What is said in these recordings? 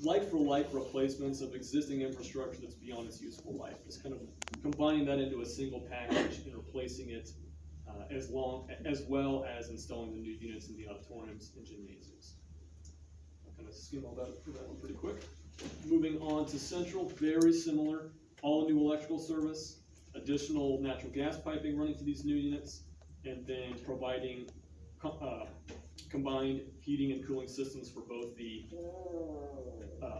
like-for-like replacements of existing infrastructure that's beyond its useful life. Just kind of combining that into a single package and replacing it as well as installing the new units in the auditoriums and gymnasiums. I'll kind of skim all that through that one pretty quick. Moving on to Central, very similar, all new electrical service, additional natural gas piping running to these new units, and then providing combined heating and cooling systems for both the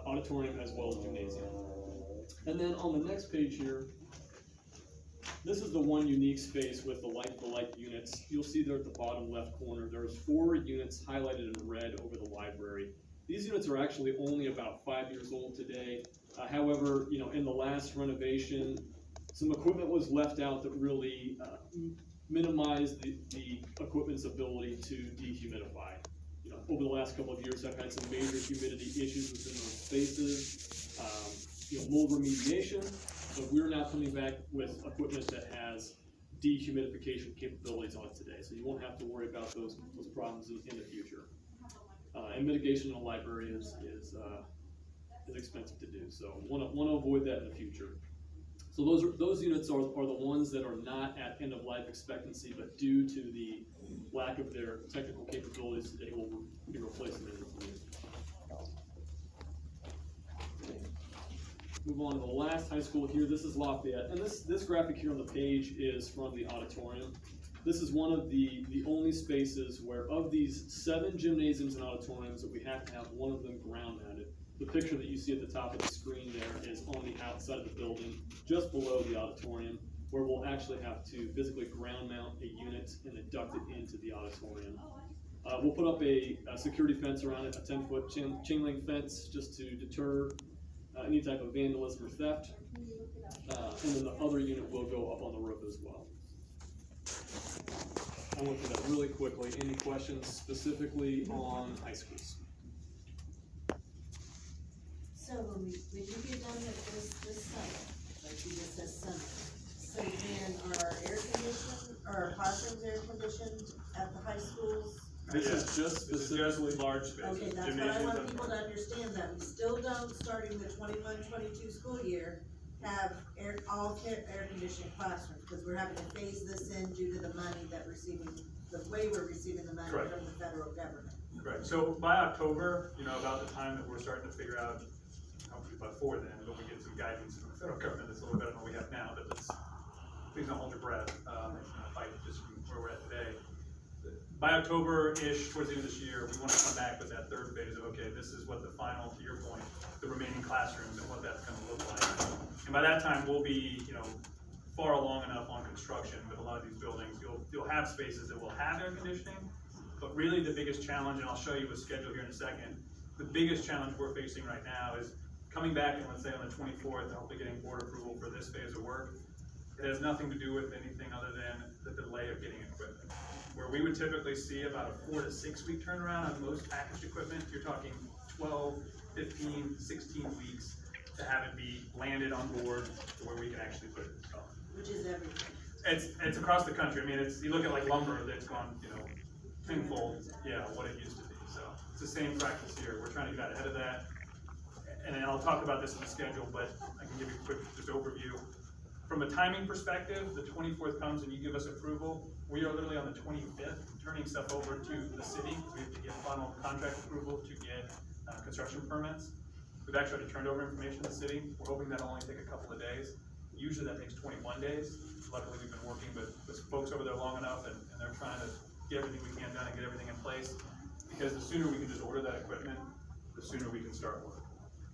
auditorium as well as gymnasium. And then on the next page here, this is the one unique space with the like-for-like units. You'll see there at the bottom left corner, there's 4 units highlighted in red over the library. These units are actually only about 5 years old today. However, in the last renovation, some equipment was left out that really minimized the equipment's ability to dehumidify. Over the last couple of years, I've had some major humidity issues within those spaces. Mold remediation, but we're now coming back with equipment that has dehumidification capabilities on it today, so you won't have to worry about those problems in the future. And mitigation in the library is expensive to do, so want to avoid that in the future. So those units are the ones that are not at end of life expectancy, but due to the lack of their technical capabilities, they will be replaced immediately. Move on to the last high school here. This is Lafayette, and this graphic here on the page is from the auditorium. This is one of the only spaces where, of these 7 gymnasiums and auditoriums, that we have to have one of them ground mounted. The picture that you see at the top of the screen there is on the outside of the building, just below the auditorium, where we'll actually have to physically ground mount a unit and induct it into the auditorium. We'll put up a security fence around it, a 10-foot chain link fence, just to deter any type of vandalism or theft. And then the other unit will go up on the roof as well. I went through that really quickly. Any questions specifically on high schools? So when you get done with this summer, like you just said summer, so then are air conditioned, or classrooms air conditioned at the high schools? This is just specifically large spaces. Okay, that's what I want people to understand, that we still don't, starting the 21-22 school year, have all air conditioned classrooms, because we're having to phase this in due to the money that the way we're receiving the money Correct. from the federal government. Right, so by October, about the time that we're starting to figure out, hopefully before then, when we get some guidance from the federal government that's a little better than what we have now, but please don't hold your breath, it's not a fight just from where we're at today. By October-ish, towards the end of this year, we want to come back with that third phase of, okay, this is what the final, to your point, the remaining classrooms and what that's going to look like. And by that time, we'll be, far along enough on construction with a lot of these buildings. You'll have spaces that will have air conditioning, but really the biggest challenge, and I'll show you a schedule here in a second, the biggest challenge we're facing right now is coming back and, let's say, on the 24th, and hopefully getting board approval for this phase of work. It has nothing to do with anything other than the delay of getting equipment. Where we would typically see about a 4 to 6 week turnaround on most packaged equipment, you're talking 12, 15, 16 weeks to have it be landed on board to where we can actually put it installed. Which is everything. It's across the country. I mean, you look at like lumber that's gone, tenfold, what it used to be. So it's the same practice here. We're trying to get out ahead of that. And then I'll talk about this in the schedule, but I can give you a quick just overview. From a timing perspective, the 24th comes and you give us approval. We are literally on the 25th turning stuff over to the city. We have to get final contract approval to get construction permits. We've actually turned over information to the city. We're hoping that'll only take a couple of days. Usually that takes 21 days. Luckily, we've been working with folks over there long enough, and they're trying to get everything we can done and get everything in place. Because the sooner we can just order that equipment, the sooner we can start work.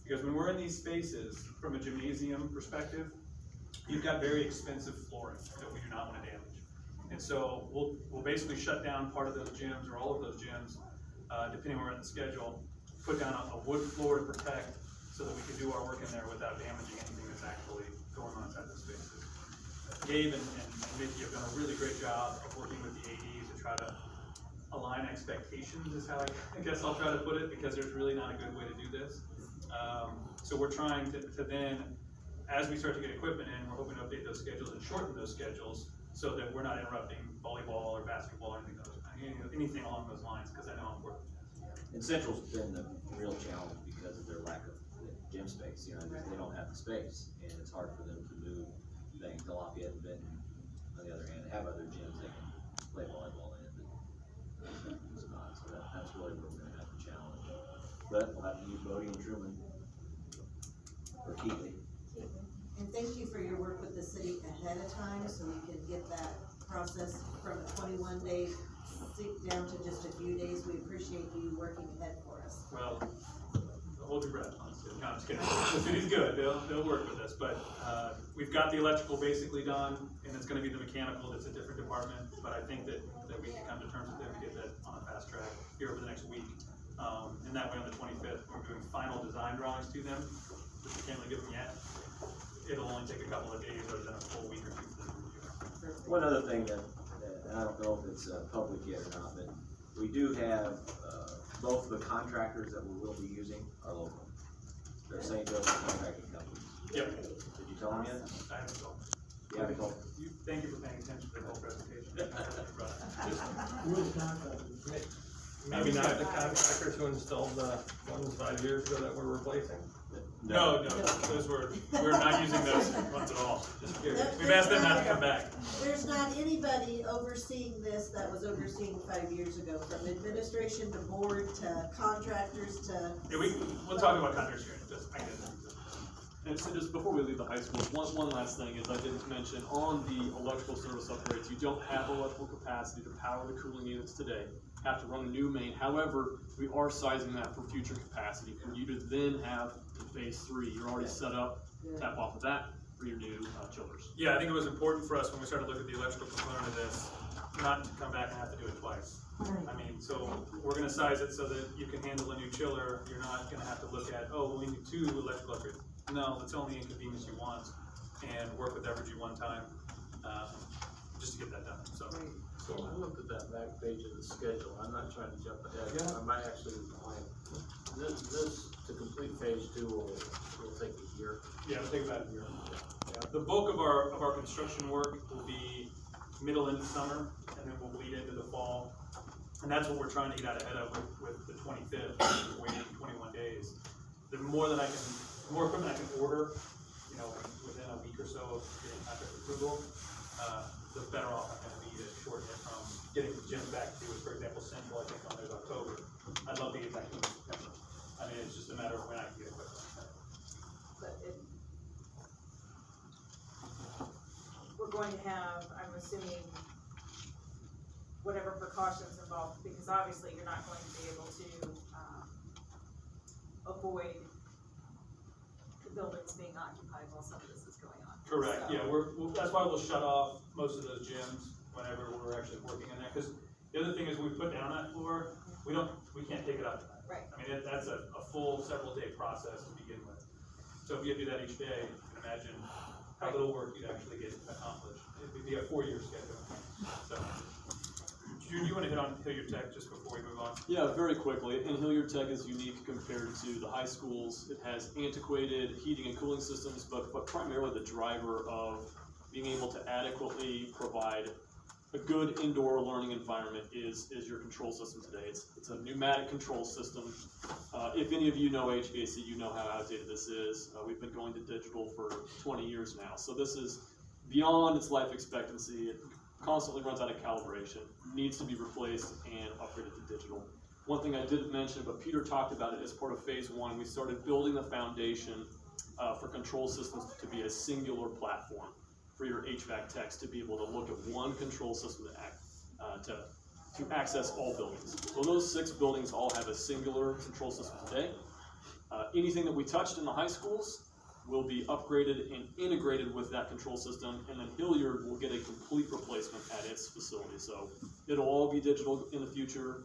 Because when we're in these spaces, from a gymnasium perspective, you've got very expensive flooring that we do not want to damage. And so we'll basically shut down part of those gyms or all of those gyms, depending on where we're in the schedule, put down a wood floor to protect so that we can do our work in there without damaging anything that's actually going on inside the spaces. Gabe and Mickey have done a really great job of working with the ADs to try to align expectations, is how I guess I'll try to put it, because there's really not a good way to do this. So we're trying to then, as we start to get equipment in, we're hoping to update those schedules and shorten those schedules so that we're not interrupting volleyball or basketball or anything along those lines, because I know I'm working. And Central's been the real challenge because of their lack of gym space, you know, because they don't have the space, and it's hard for them to move things to Lafayette and Benton. On the other hand, they have other gyms they can play volleyball in, but it's not, so that's really where we're gonna have the challenge. But we'll have to use Bodie and Truman, or Keatley. And thank you for your work with the city ahead of time, so we can get that process from a 21-day down to just a few days. We appreciate you working ahead for us. Well, hold your breath, honestly. No, I'm just kidding. The city's good, they'll work with us, but, we've got the electrical basically done, and it's gonna be the mechanical that's a different department, but I think that we can come to terms with them and get that on a fast track here over the next week. And that way on the 25th, we're doing final design drawings to them, which we can't really give them yet. It'll only take a couple of days rather than a full week or two for them to review. One other thing that I don't know if it's public yet or not, but we do have, both of the contractors that we will be using are local. They're St. Joseph Contracting Companies. Yep, Did you tell them yet? I haven't told. You haven't told them? Thank you for paying attention to the whole presentation. Maybe not the contractors who installed the ones 5 years ago that we're replacing? No, we're not using those ones at all. Just kidding. We've asked them not to come back. There's not anybody overseeing this that was overseeing 5 years ago, from administration to board to contractors to. Yeah, we'll talk about contractors here, I get it. And so just before we leave the high schools, one last thing is I didn't mention, on the electrical service upgrades, you don't have electrical capacity to power the cooling units today. Have to run a new main. However, we are sizing that for future capacity for you to then have in phase 3. You're already set up, tap off of that for your new chillers. Yeah, I think it was important for us when we started to look at the electrical component of this, not to come back and have to do it twice. I mean, so we're gonna size it so that you can handle a new chiller. You're not gonna have to look at, oh, well, we need 2 electrical upgrades. No, it's only inconvenience you want, and work with Evergy one time, just to get that done, so. So I looked at that back page of the schedule, I'm not trying to jump ahead, I might actually be behind. This, to complete phase 2 will take a year. Yeah, it'll take about a year. Yeah. The bulk of our construction work will be middle into summer, and then we'll bleed into the fall. And that's what we're trying to get out ahead of with the 25th, which is waiting 21 days. The more equipment I can order, you know, within a week or so of getting contract approval, the better off I'm gonna be to shorten it from getting the gym back to, for example, Central, I think on there's October. I'd love to get back to September. I mean, it's just a matter of when I can get equipment. We're going to have, I'm assuming, whatever precautions involved, because obviously you're not going to be able to, avoid the buildings being occupied while some of this is going on. Correct, So- yeah, that's why we'll shut off most of those gyms whenever we're actually working in there, because the other thing is we put down that floor, we can't take it up tonight. Right. I mean, that's a full several day process to begin with. So if you do that each day, you can imagine how little work you'd actually get accomplished. It would be a 4-year schedule, so. Do you wanna hit on Hilliard Tech just before we move on? Yeah, very quickly, and Hilliard Tech is unique compared to the high schools. It has antiquated heating and cooling systems, but primarily the driver of being able to adequately provide a good indoor learning environment is your control system today. It's a pneumatic control system. If any of you know HVAC, you know how outdated this is. We've been going to digital for 20 years now, so this is beyond its life expectancy. It constantly runs out of calibration, needs to be replaced and upgraded to digital. One thing I didn't mention, but Peter talked about it as part of phase 1, we started building the foundation for control systems to be a singular platform for your HVAC techs to be able to look at one control system to access all buildings. So those 6 buildings all have a singular control system today. Anything that we touched in the high schools will be upgraded and integrated with that control system, and then Hilliard will get a complete replacement at its facility. So it'll all be digital in the future.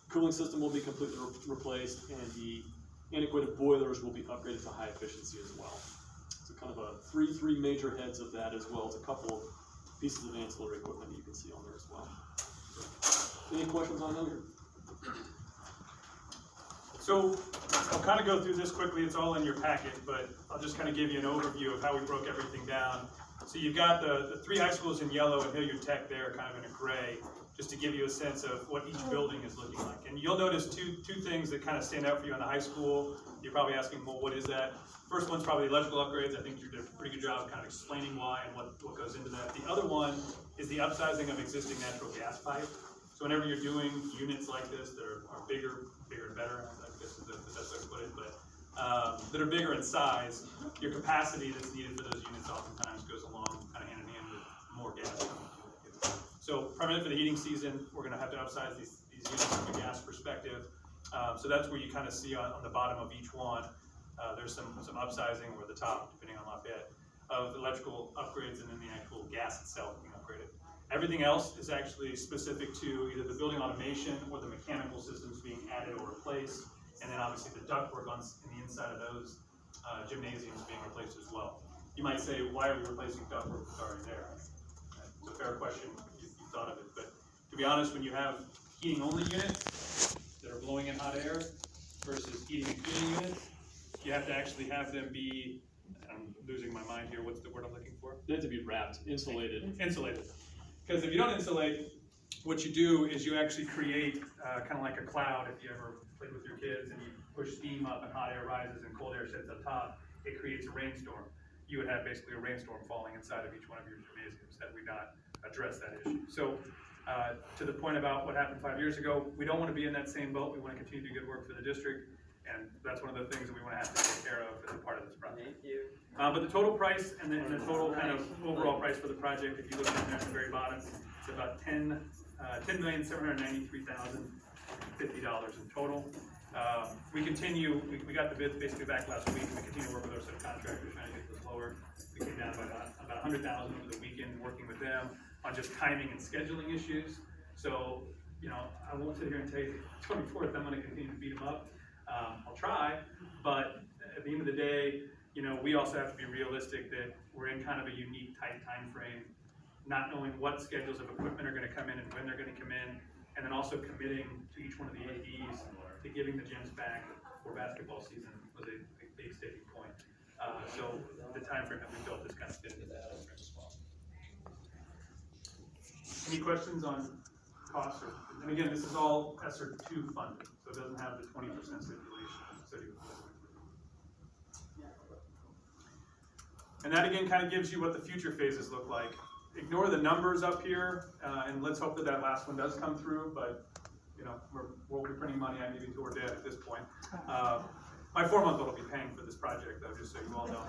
Cooling system will be completely replaced, and the antiquated boilers will be upgraded to high efficiency as well. So kind of a three major heads of that, as well as a couple of pieces of ancillary equipment that you can see on there as well. Any questions on Hilliard? So I'll kind of go through this quickly, it's all in your packet, but I'll just kind of give you an overview of how we broke everything down. So you've got the 3 high schools in yellow and Hilliard Tech there kind of in a gray. just to give you a sense of what each building is looking like. And you'll notice two things that kind of stand out for you in the high school. You're probably asking, well, what is that? First one's probably electrical upgrades. I think you did a pretty good job of kind of explaining why and what goes into that. The other one is the upsizing of existing natural gas pipe. So whenever you're doing units like this that are bigger and better, I guess is the best way to put it, but that are bigger in size, your capacity that's needed for those units oftentimes goes along kind of hand in hand with more gas coming through. So primarily for the heating season, we're gonna have to upsize these units from a gas perspective. So that's where you kind of see on the bottom of each one, there's some upsizing, or the top, depending on Lafayette, of electrical upgrades, and then the actual gas itself being upgraded. Everything else is actually specific to either the building automation or the mechanical systems being added or replaced, and then obviously the ductwork on the inside of those gymnasiums being replaced as well. You might say, why are we replacing ductwork that's already there? It's a fair question if you thought of it, but to be honest, when you have heating only units that are blowing in hot air versus heating and cooling units, you have to actually have them be, I'm losing my mind here, what's the word I'm looking for? They have to be wrapped, insulated. Insulated. Because if you don't insulate, what you do is you actually create kind of like a cloud. If you ever played with your kids and you push steam up and hot air rises and cold air sits up top, it creates a rainstorm. You would have basically a rainstorm falling inside of each one of your gymnasiums had we not addressed that issue. So to the point about what happened 5 years ago, we don't want to be in that same boat. We want to continue to do good work for the district, and that's one of the things that we want to have to take care of as a part of this project. Thank you. But the total price and the total kind of overall price for the project, if you look down there at the very bottom, it's about $10,793,050 in total. We continue, we got the bids basically back last week, and we continue to work with our subcontractors trying to get this lower. We came down by about $100,000 over the weekend working with them on just timing and scheduling issues. So, you know, I won't sit here and tell you the 24th I'm gonna continue to beat them up. I'll try, but at the end of the day, you know, we also have to be realistic that we're in kind of a unique, tight time frame, not knowing what schedules of equipment are gonna come in and when they're gonna come in, and then also committing to each one of the ADs to giving the gyms back for basketball season was a big sticking point. So the time frame that we built is kind of fit into that as well. Any questions on costs? And again, this is all ESSER 2 funded, so it doesn't have the 20% stipulation. And that again kind of gives you what the future phases look like. Ignore the numbers up here, and let's hope that that last one does come through, but you know, we'll be printing money on even until we're dead at this point. My 4-month-old will be paying for this project though, just so you all know,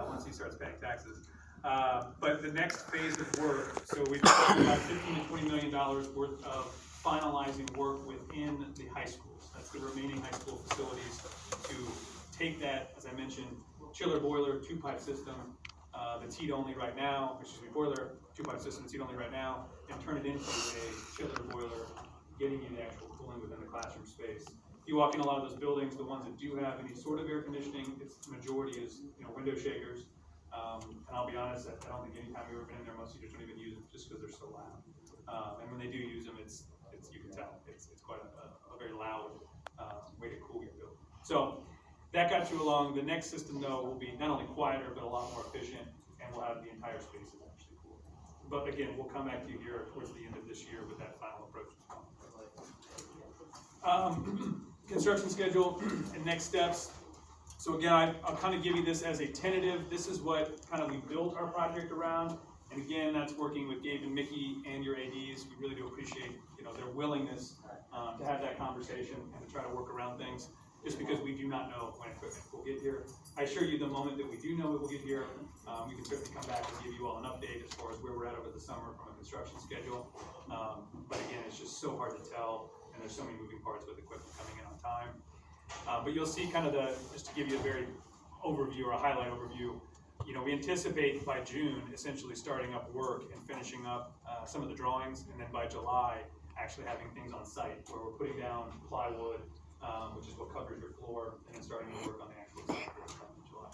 once he starts paying taxes. But the next phase of work, so we've got about $15 to $20 million worth of finalizing work within the high schools. That's the remaining high school facilities to take that, as I mentioned, chiller boiler, 2-pipe system, that's heat only right now, boiler, 2-pipe system that's heat only right now, and turn it into a chiller boiler, getting you the actual cooling within the classroom space. You walk in a lot of those buildings, the ones that do have any sort of air conditioning, the majority is, you know, window shakers. And I'll be honest, I don't think anytime we've ever been in there, most teachers don't even use them just because they're so loud. And when they do use them, it's you can tell, it's quite a very loud way to cool your building. So that got you along. The next system though will be not only quieter, but a lot more efficient, and we'll have the entire space is actually cool. But again, we'll come back to you here towards the end of this year with that final approach as well. Construction schedule and next steps. So again, I'll kind of give you this as a tentative. This is what kind of we built our project around. And again, that's working with Gabe and Mickey and your ADs. We really do appreciate, you know, their willingness to have that conversation and to try to work around things, just because we do not know when equipment will get here. I assure you, the moment that we do know it will get here, we can certainly come back and give you all an update as far as where we're at over the summer from a construction schedule. But again, it's just so hard to tell, and there's so many moving parts with equipment coming in on time. But you'll see kind of just to give you a very overview or a highlight overview, you know, we anticipate by June essentially starting up work and finishing up some of the drawings, and then by July actually having things on site where we're putting down plywood, which is what covers your floor, and then starting to work on the actual site in July.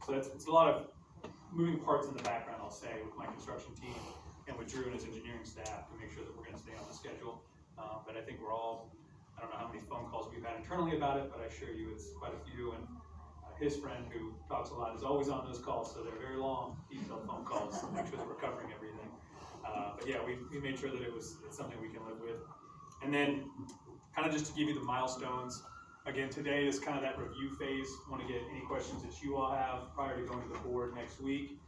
So it's a lot of moving parts in the background, I'll say, with my construction team and with Drew and his engineering staff to make sure that we're going to stay on the schedule. But I think we're all, I don't know how many phone calls we've had internally about it, but I assure you it's quite a few. And his friend who talks a lot is always on those calls, so they're very long, detailed phone calls to make sure that we're covering everything. But yeah, we made sure that it's something we can live with. And then, kind of just to give you the milestones, again, today is kind of that review phase. Want to get any questions that you all have prior to going to the board next week.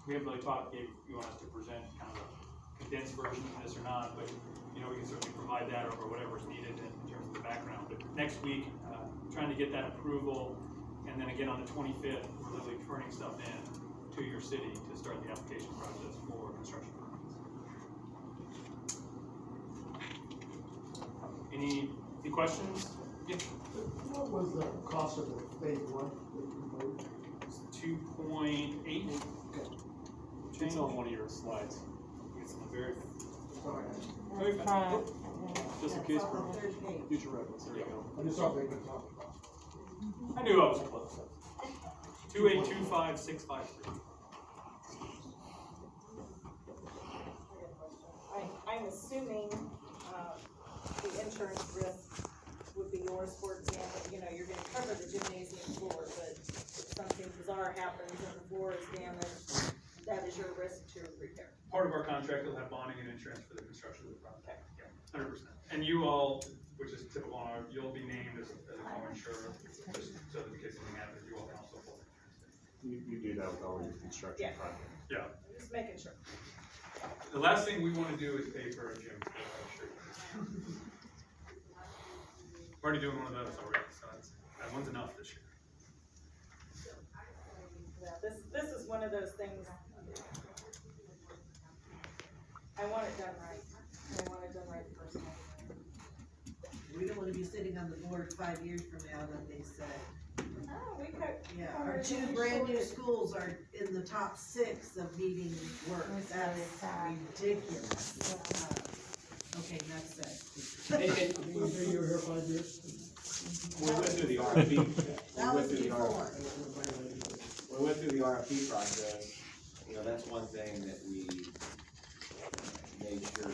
We haven't really talked if you want us to present kind of a condensed version of this or not, but you know, we can certainly provide that or whatever's needed in terms of the background. But next week, trying to get that approval, and then again on the 25th, we're literally turning stuff in to your city to start the application process for construction permits. Any questions? Yeah. What was the cost of the phase one that you proposed? 2.8. It's on one of your slides. It's in the very, Sorry, just in That's case on for the third page. future reference, there you go. I just thought they could talk about. I knew I was close. 2825653. I'm assuming, the insurance risk would be yours, for example, you know, you're gonna cover the gymnasium floor, but if something bizarre happens and the floor is damaged, that is your risk to repair. Part of our contract will have bonding and insurance for the construction of the project. Yeah, 100%. And you all, which is typical on our, you'll be named as a co-insurer, just so that in case something happens, you all can also pull insurance. You do that with all your construction Yeah. projects. Yeah. Just making sure. The last thing we want to do is pay for a gym. We're already doing one of those already, so that one's enough this year. Yeah, this is one of those things, I want it done right, I want it done right the first time. We don't wanna be sitting on the board 5 years from now that they said, Oh, we could. yeah, our 2 brand new schools are in the top 6 of needing work. That's ridiculous. Okay, next set. You were here 5 years? We went through the RFP. That was before. We went through the RFP process, you know, that's one thing that we made sure,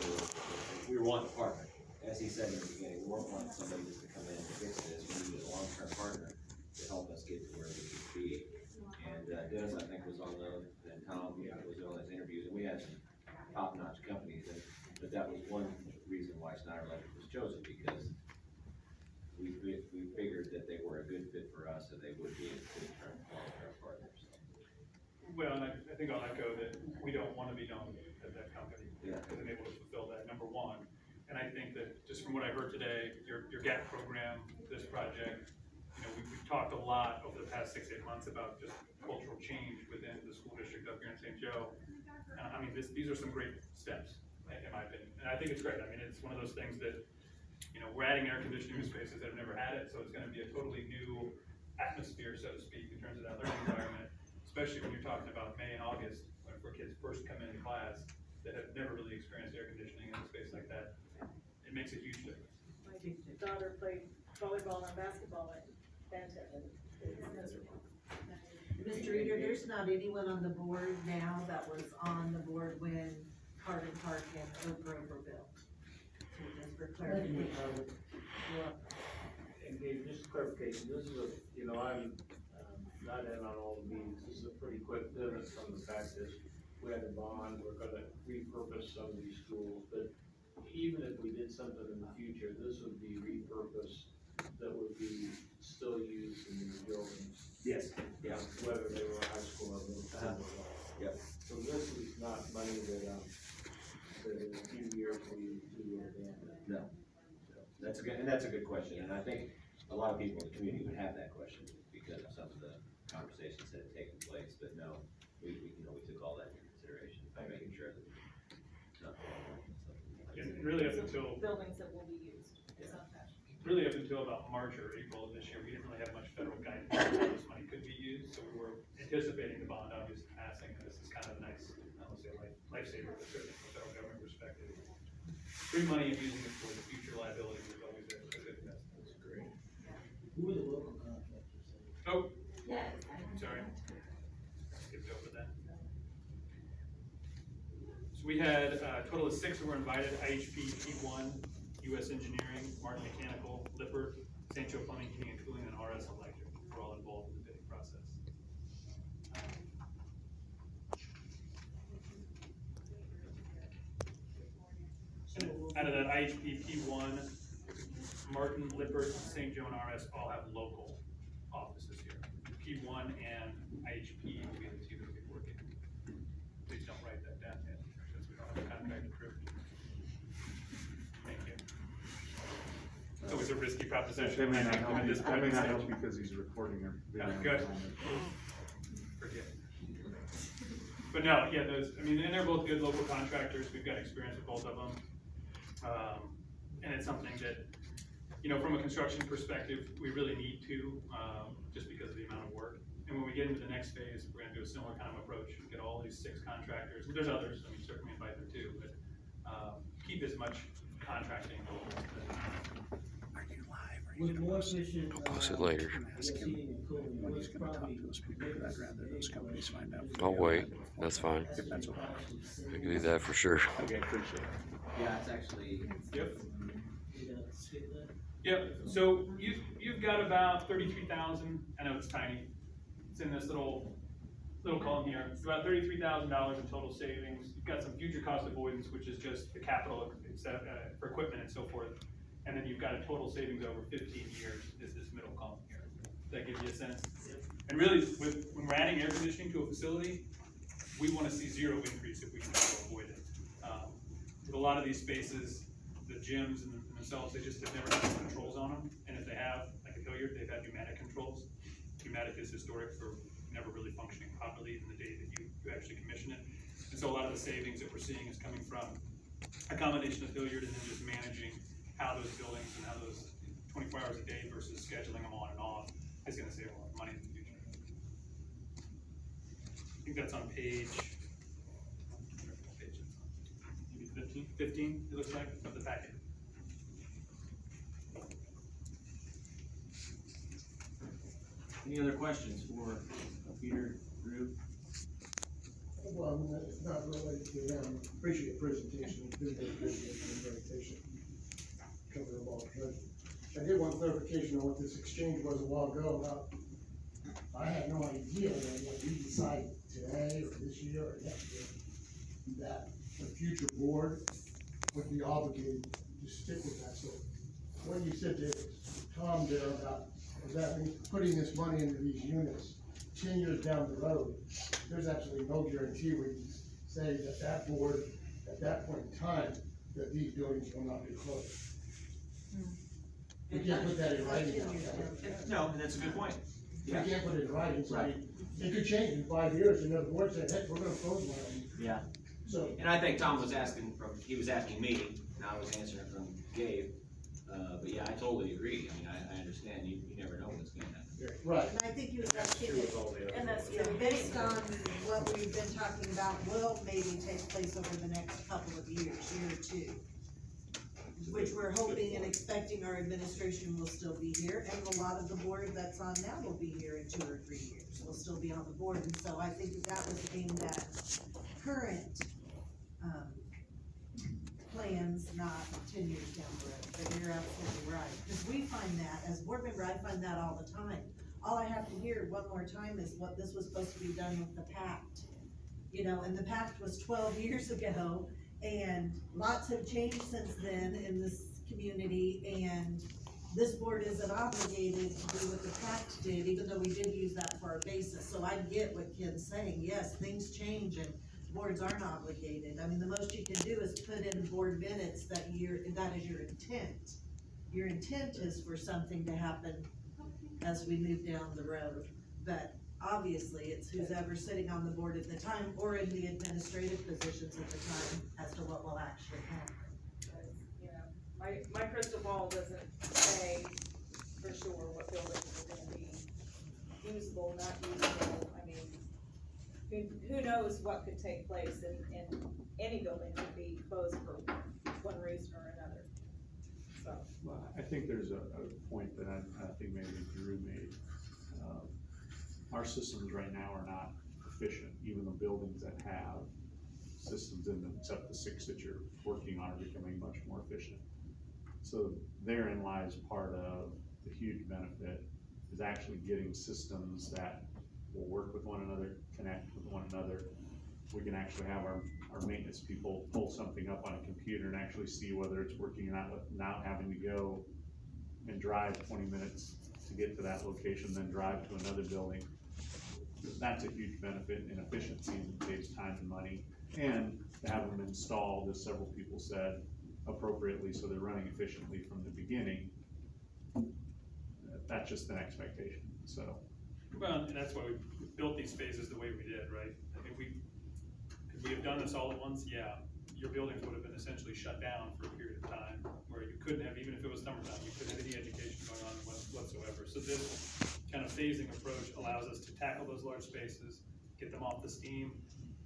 we were wanting a partner. As he said in the beginning, we weren't wanting somebody just to come in and fix this, we needed a long-term partner to help us get to where we could be. And Dennis, I think, was on those, and Tom, was on those interviews, and we had some top-notch companies, but that was one reason why Snyder Electric was chosen, because we figured that they were a good fit for us, and they would be a good long-term partners. Well, and I think I'll echo that we don't want to be known as that company. Yeah. Because they're able to fulfill that, number one. And I think that, just from what I heard today, your GAP program, this project, you know, we've talked a lot over the past 6-8 months about just cultural change within the school district up here in St. Joe. I mean, these are some great steps, in my opinion. And I think it's great. I mean, it's one of those things that, you know, we're adding air conditioning to spaces that have never had it, so it's gonna be a totally new atmosphere, so to speak, in terms of that learning environment, especially when you're talking about May and August, where kids first come into class that have never really experienced air conditioning in a space like that. It makes a huge difference. My daughter played volleyball and basketball at Benton, and it was miserable. Mr. Reader, there's not anyone on the board now that was on the board when Carden Park and Oak Grove were built. So just for clarification. And Dave, just clarification, this is a, you know, I'm, not in on all the meetings, this is a pretty quick pivot from the fact that we had a bond, we're gonna repurpose some of these schools, but even if we did something in the future, this would be repurposed, that would be still used in these buildings. Yes. Yeah. Whether they were high school or middle school or what. Yep. So this is not money that in a few years we will abandon. No. That's a good question, and I think a lot of people in the community would have that question because of some of the conversations that have taken place, but no, we took all that into consideration by making sure that it's not. And really up until, Buildings that will be used, it's not that. really up until about March or April of this year, we didn't really have much federal guidance on how this money could be used, so we were anticipating the bond obviously passing, and this is kind of a nice, I don't say lifesaver, but certainly from a federal government perspective. Free money and using it for the future liability is always a good investment. That's great. Who are the local contractors? Oh, sorry. Skipped over that. So we had a total of 6 who were invited: IHP, P1, US Engineering, Martin Mechanical, Lippert, St. Joe Plumbing, Heating and Cooling, and RS Electric. We're all involved in the bidding process. IHP, P1, Martin, Lippert, St. Joe, and RS all have local offices here. P1 and IHP will be the two that will be working. Please don't write that down yet, since we don't have a contract approved. Thank you. It's always a risky proposition. They may not help at you, this I point. may not help you because he's recording or Yeah, videoing. good. Forget. But no, yeah, those, I mean, and they're both good local contractors, we've got experience with both of them. And it's something that, you know, from a construction perspective, we really need to, just because of the amount of work. And when we get into the next phase, we're gonna do a similar kind of approach, get all these 6 contractors, there's others, I mean, certainly invite them too, but, keep as much contracting local. With more efficient, post it later. heating and cooling, When what's he's gonna talk probably to those people, I'd rather those companies find out. I'll wait, that's fine. If that's okay. I can do that for sure. Okay, appreciate it. Yeah, it's actually, Yep. You know, skip that. Yep, so you've got about 33,000, I know it's tiny, it's in this little column here, it's about $33,000 in total savings. You've got some future cost avoidance, which is just the capital for equipment and so forth. And then you've got a total savings over 15 years, is this middle column here. Does that give you a sense? And really, when we're adding air conditioning to a facility, we wanna see 0 increase if we can avoid it. With a lot of these spaces, the gyms and themselves, they've never had controls on them, and if they have, like at Hilliard, they've had pneumatic controls. Pneumatic is historic for never really functioning properly in the day that you actually commission it. And so a lot of the savings that we're seeing is coming from a combination of Hilliard and then just managing how those buildings and how those 24 hours a day versus scheduling them on and off is gonna save a lot of money in the future. I think that's on page, maybe 15, it looks like, of the packet. any other questions for Peter, Drew? Well, it's not related to them, appreciate the presentation, very patient, cover them all. But I did want clarification on what this exchange was a while ago about, I had no idea that we decide today or this year or next year, that the future board would be obligated to stick with that. So when you said to Tom there about, does that mean putting this money into these units 10 years down the road, there's absolutely no guarantee we can say that that board, at that point in time, that these buildings will not be closed. We can't put that in writing now, can we? No, and that's a good point. We can't put it in writing, so it could change in 5 years, another board said, hey, we're gonna close one of them. Yeah, So, and I think Tom was asking he was asking me, and I was answering from Gabe. But yeah, I totally agree, I mean, I understand, you never know what's gonna happen. right, And I think you would have That's to true with all the other. And that's you know, true. based on what we've been talking about, will maybe take place over the next couple of years, year or 2. Which we're hoping and expecting our administration will still be here, and a lot of the board that's on now will be here in 2 or 3 years, will still be on the board, and so I think that was aimed at current, plans, not 10 years down the road, but you're absolutely right, because we find that, as board member, I find that all the time. All I have to hear one more time is what this was supposed to be done with the pact, you know, and the pact was 12 years ago, and lots have changed since then in this community, and this board isn't obligated to do what the pact did, even though we did use that for our basis. So I get what Ken's saying, yes, things change and boards aren't obligated. I mean, the most you can do is put in board minutes that that is your intent. Your intent is for something to happen as we move down the road, but obviously, it's who's ever sitting on the board at the time or in the administrative positions at the time as to what will actually happen. You know, my crystal ball doesn't say for sure what buildings are gonna be usable, not usable. I mean, who knows what could take place and any building could be closed for one reason or another, so. Well, I think there's a point that I think maybe Drew made. Our systems right now are not efficient, even the buildings that have systems in them, except the 6 that you're working on, are becoming much more efficient. So therein lies part of the huge benefit, is actually getting systems that will work with one another, connect with one another. We can actually have our our maintenance people pull something up on a computer and actually see whether it's working or not, without having to go and drive 20 minutes to get to that location, then drive to another building. That's a huge benefit in efficiency and saves time and money. And to have them installed, as several people said, appropriately, so they're running efficiently from the beginning. That's just an expectation, so. Well, and that's why we built these phases the way we did, right? I mean, could we have done this all at once? Yeah. Your buildings would have been essentially shut down for a period of time, where you couldn't have, even if it was summertime, you couldn't have any education going on whatsoever. So this kind of phasing approach allows us to tackle those large spaces, get them off the steam,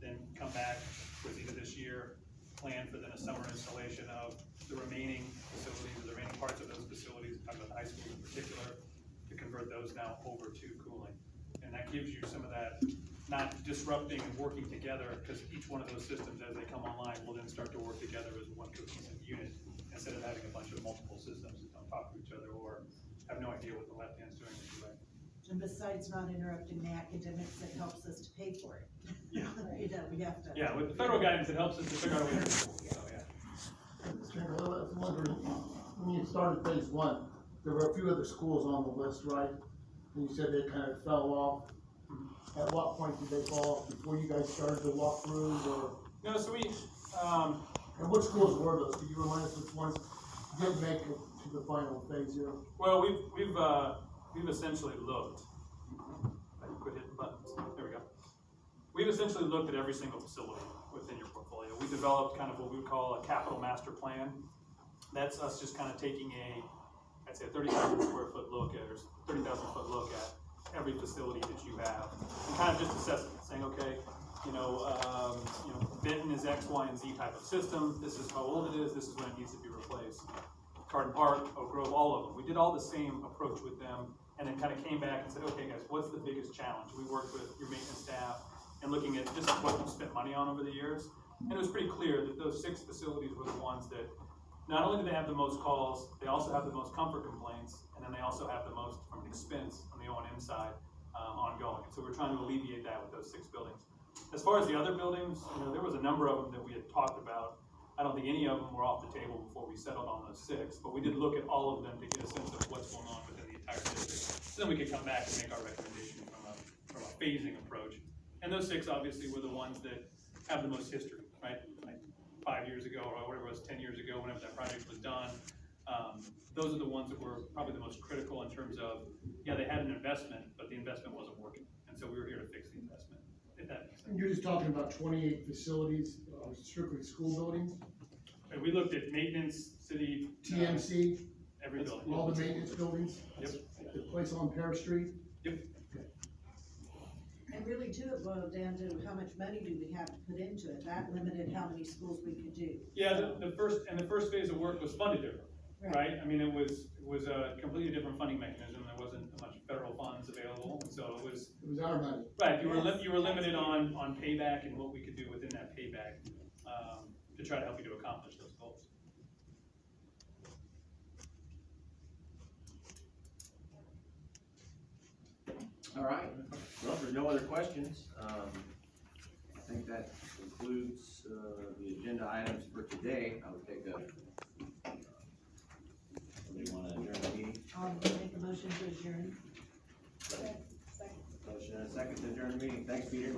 then come back towards the end of this year, plan for then a summer installation of the remaining facilities, or the remaining parts of those facilities, talking about the high school in particular, to convert those now over to cooling. And that gives you some of that, not disrupting and working together, because each one of those systems, as they come online, will then start to work together as one cohesive unit, instead of having a bunch of multiple systems that don't talk to each other, or have no idea what the left hand's doing with the right. And besides not interrupting the academics, it helps us to pay for it. Yeah. You know, we have to. Yeah, with the federal guidance, it helps us to figure out a way to do it, so, yeah. Mr. Chairman, I was wondering, when you started phase one, there were a few other schools on the list, right? And you said they kind of fell off. At what point did they fall off? Before you guys started the walkthrough, or? No, so we, And which schools were those? Could you remind us which ones didn't make it to the final phase here? well, we've essentially looked, I can quit hitting buttons, there we go. We've essentially looked at every single facility within your portfolio. We developed kind of what we would call a capital master plan. That's us just kind of taking I'd say a 30,000 square foot look at, or 30,000 foot look at every facility that you have, and kind of just assessing it, saying, okay, Benton is X, Y, and Z type of system. This is how old it is. This is when it needs to be replaced. Carden Park, Oak Grove, all of them. We did all the same approach with them, and then kind of came back and said, okay, guys, what's the biggest challenge? We worked with your maintenance staff and looking at just what we've spent money on over the years, and it was pretty clear that those 6 facilities were the ones that not only do they have the most calls, they also have the most comfort complaints, and then they also have the most from an expense on the O&M side ongoing. And so we're trying to alleviate that with those 6 buildings. As far as the other buildings, there was a number of them that we had talked about. I don't think any of them were off the table before we settled on those 6, but we did look at all of them to get a sense of what's going on within the entire district. So then we could come back and make our recommendation from a phasing approach. And those 6 obviously were the ones that have the most history, right? Like 5 years ago, or whatever it was, 10 years ago, whenever that project was done. Those are the ones that were probably the most critical in terms of, yeah, they had an investment, but the investment wasn't working. And so we were here to fix the investment, if that makes sense. And you're just talking about 28 facilities, strictly school buildings? And we looked at maintenance, city. TMC? Every building. All the maintenance buildings? Yep. The place on Pear Street? Yep. And really too, it boiled down to how much money do we have to put into it? That limited how many schools we could do. Yeah, the first phase of work was funded different, right? I mean, it was a completely different funding mechanism. There wasn't much federal funds available, and so it was. It was our money. Right, you were limited on payback and what we could do within that payback, to try to help you to accomplish those goals. All right, well, if there's no other questions, I think that concludes, the agenda items for today. I would take somebody wanna adjourn the meeting? I'll make a motion to adjourn. Motion and a second to adjourn the meeting. Thanks, Peter.